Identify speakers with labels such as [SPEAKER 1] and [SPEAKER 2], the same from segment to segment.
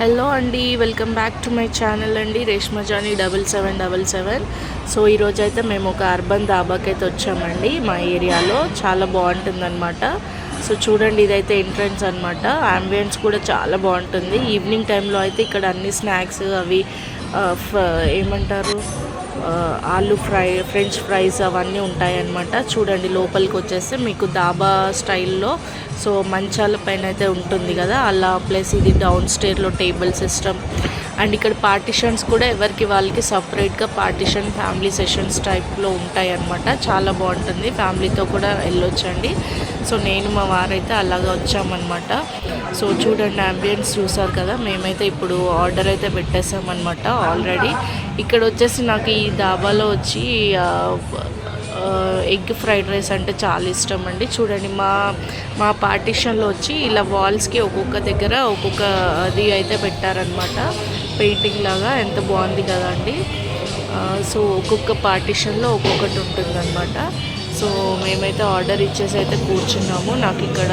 [SPEAKER 1] Hello అండి, welcome back to my channel అండి Reshma Johnny 7777. So ఈరోజు అయితే మేము ఒక అర్బన్ దాబాకి అయితే వచ్చామండి మా ఏరియాలో. చాలా బాగుంటుందన్నమాట. సో చూడండి, ఇదైతే ఎంట్రన్స్ అనమాట. అంబియన్స్ కూడా చాలా బాగుంటుంది. ఈవినింగ్ టైంలో అయితే ఇక్కడ అన్ని స్నాక్స్ అవి ఏమంటారు ఆలు ఫ్రెంచ్ ఫ్రైస్ అవన్నీ ఉంటాయన్నమాట. చూడండి, లోపలికి వచ్చేస్తే మీకు దాబా స్టైల్లో సో మంచాల పైన అయితే ఉంటుంది కదా అలా. ప్లస్ ఇది డౌన్ స్టేర్లో టేబుల్ సిస్టమ్ అండ్ ఇక్కడ పార్టిషన్స్ కూడా ఎవరికి వాళ్ళకి సపరేట్గా పార్టిషన్ ఫ్యామిలీ సెషన్స్ టైప్లో ఉంటాయి అన్నమాట. చాలా బాగుంటుంది, ఫ్యామిలీతో కూడా వెళ్ళొచ్చండి. సో నేను మా వారైతే అలాగా వచ్చామన్నమాట. సో చూడండి, అంబియన్స్ చూసారు కదా. మేమైతే ఇప్పుడు ఆర్డర్ అయితే పెట్టేసామన్నమాట ఆల్రెడీ. ఇక్కడ వచ్చేసి నాకు ఈ దాబాలో వచ్చి ఎగ్ ఫ్రైడ్ రైస్ అంటే చాలా ఇష్టం అండి. చూడండి, మా పార్టిషన్లో వచ్చి ఇలా వాల్స్కి ఒక్కొక్క దగ్గర ఒక్కొక్క అది అయితే పెట్టారనమాట, పెయింటింగ్ లాగా. ఎంత బాగుంది కదా అండి. సో ఒక్కొక్క పార్టిషన్లో ఒక్కొక్కటి ఉంటుందన్నమాట. సో మేమైతే ఆర్డర్ ఇచ్చేసి అయితే కూర్చున్నాము. నాకు ఇక్కడ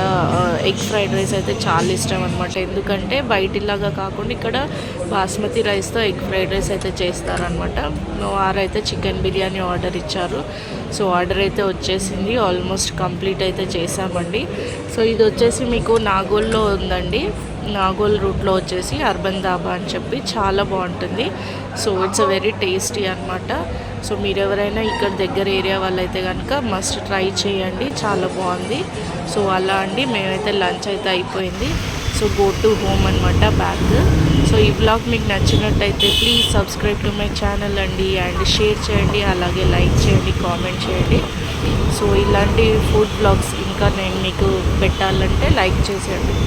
[SPEAKER 1] ఎగ్ ఫ్రైడ్ రైస్ అయితే చాలా ఇష్టం అనమాట. ఎందుకంటే బయటిలాగా కాకుండా ఇక్కడ బాస్మతి రైస్తో ఎగ్ ఫ్రైడ్ రైస్ అయితే చేస్తారనమాట. వారైతే చికెన్ బిర్యానీ ఆర్డర్ ఇచ్చారు. సో ఆర్డర్ అయితే వచ్చేసింది, ఆల్మోస్ట్ కంప్లీట్ అయితే చేసామండి. సో ఇది వచ్చేసి మీకు నాగోల్లో ఉందండి. నాగోల్ రూట్లో వచ్చేసి అర్బన్ దాబా అని చెప్పి చాలా బాగుంటుంది. So it's a very tasty అనమాట. సో మీరు ఎవరైనా ఇక్కడ దగ్గర ఏరియా వాళ్ళైతే కనుక మస్ట్ ట్రై చేయండి, చాలా బాగుంది. సో అలా అండి, మేమైతే లంచ్ అయితే అయిపోయింది. సో గో టు హోమ్ అనమాట, బ్యాక్. సో ఈ బ్లాగ్ మీకు నచ్చినట్టయితే please subscribe to my channel అండి. అండ్ షేర్ చేయండి, అలాగే లైక్ చేయండి, కామెంట్ చేయండి. సో ఇలాంటి ఫుడ్ బ్లాగ్స్ ఇంకా నేను మీకు పెట్టాలంటే లైక్ చేసేయండి.